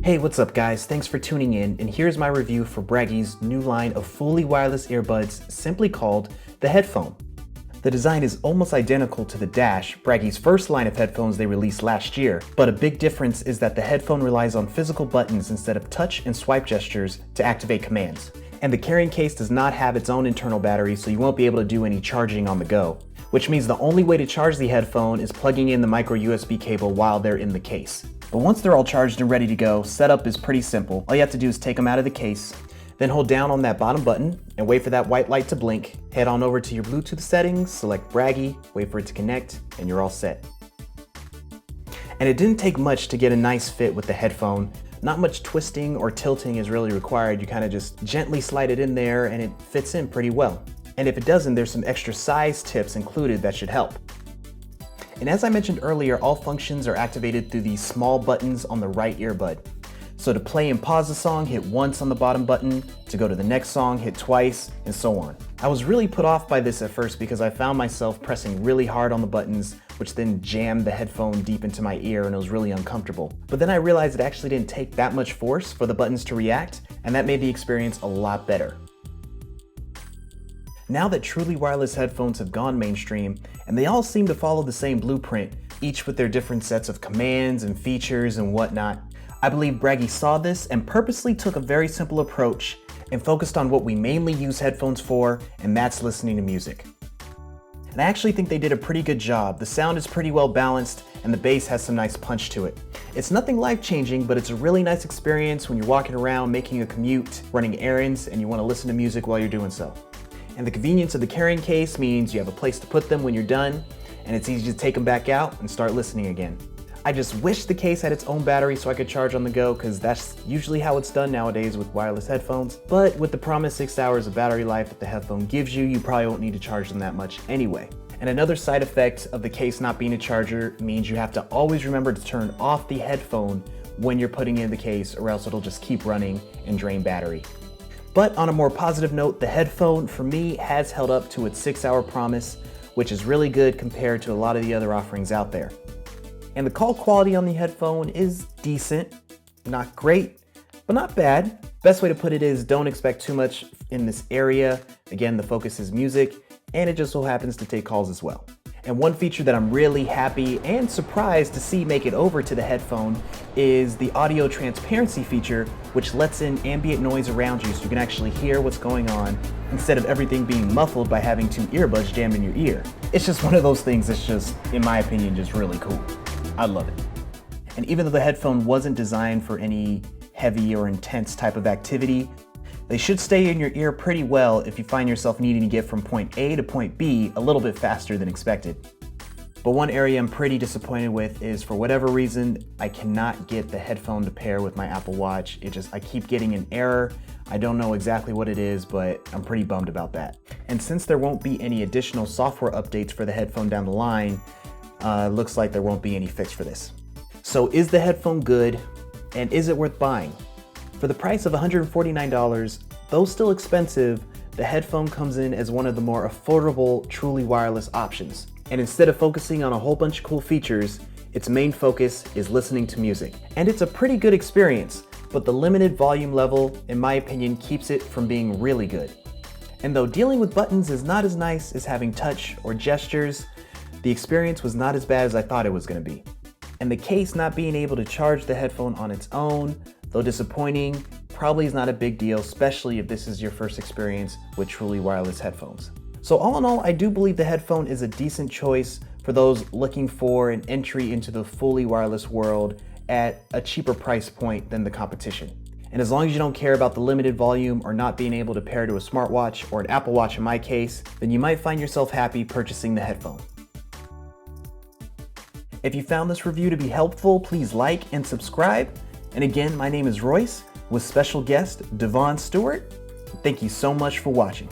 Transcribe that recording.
Hey, what's up guys? Thanks for tuning in, and here's my review for Bragi's new line of fully wireless earbuds simply called the Headphone. The design is almost identical to the Dash, Bragi's first line of headphones they released last year, but a big difference is that the headphone relies on physical buttons instead of touch and swipe gestures to activate commands. And the carrying case does not have its own internal battery, so you won't be able to do any charging on the go, which means the only way to charge the headphone is plugging in the micro USB cable while they're in the case. But once they're all charged and ready to go, setup is pretty simple. All you have to do is take them out of the case, then hold down on that bottom button and wait for that white light to blink. Head on over to your Bluetooth settings, select Bragi, wait for it to connect, and you're all set. And it didn't take much to get a nice fit with the headphone. Not much twisting or tilting is really required. You kind of just gently slide it in there and it fits in pretty well. And if it doesn't, there's some extra size tips included that should help. And as I mentioned earlier, all functions are activated through these small buttons on the right earbud. So to play and pause a song, hit once on the bottom button. To go to the next song, hit twice, and so on. I was really put off by this at first because I found myself pressing really hard on the buttons, which then jammed the headphone deep into my ear and it was really uncomfortable. But then I realized it actually didn't take that much force for the buttons to react, and that made the experience a lot better. Now that truly wireless headphones have gone mainstream, and they all seem to follow the same blueprint, each with their different sets of commands and features and whatnot, I believe Bragi saw this and purposely took a very simple approach and focused on what we mainly use headphones for, and that's listening to music. And I actually think they did a pretty good job. The sound is pretty well balanced and the bass has some nice punch to it. It's nothing life-changing, but it's a really nice experience when you're walking around, making a commute, running errands, and you want to listen to music while you're doing so. And the convenience of the carrying case means you have a place to put them when you're done, and it's easy to take them back out and start listening again. I just wish the case had its own battery so I could charge on the go, because that's usually how it's done nowadays with wireless headphones. But with the promised 6 hours of battery life that the headphone gives you, you probably won't need to charge them that much anyway. And another side effect of the case not being a charger means you have to always remember to turn off the headphone when you're putting it in the case, or else it'll just keep running and drain battery. But on a more positive note, the headphone for me has held up to its 6-hour promise, which is really good compared to a lot of the other offerings out there. And the call quality on the headphone is decent, not great, but not bad. Best way to put it is don't expect too much in this area. Again, the focus is music, and it just so happens to take calls as well. And one feature that I'm really happy and surprised to see make it over to the headphone is the audio transparency feature, which lets in ambient noise around you so you can actually hear what's going on instead of everything being muffled by having 2 earbuds jammed in your ear. It's just one of those things that's just, in my opinion, just really cool. I love it. And even though the headphone wasn't designed for any heavy or intense type of activity, they should stay in your ear pretty well if you find yourself needing to get from point A to point B a little bit faster than expected. But one area I'm pretty disappointed with is, for whatever reason, I cannot get the headphone to pair with my Apple Watch. I keep getting an error. I don't know exactly what it is, but I'm pretty bummed about that. And since there won't be any additional software updates for the headphone down the line, looks like there won't be any fix for this. So is the headphone good, and is it worth buying? For the price of $149, though still expensive, the headphone comes in as one of the more affordable, truly wireless options. And instead of focusing on a whole bunch of cool features, its main focus is listening to music. And it's a pretty good experience, but the limited volume level, in my opinion, keeps it from being really good. And though dealing with buttons is not as nice as having touch or gestures, the experience was not as bad as I thought it was going to be. And the case not being able to charge the headphone on its own, though disappointing, probably is not a big deal, especially if this is your first experience with truly wireless headphones. So all in all, I do believe the headphone is a decent choice for those looking for an entry into the fully wireless world at a cheaper price point than the competition. And as long as you don't care about the limited volume or not being able to pair to a smartwatch or an Apple Watch in my case, then you might find yourself happy purchasing the headphone. If you found this review to be helpful, please like and subscribe. And again, my name is Royce with special guest Devon Stewart. Thank you so much for watching.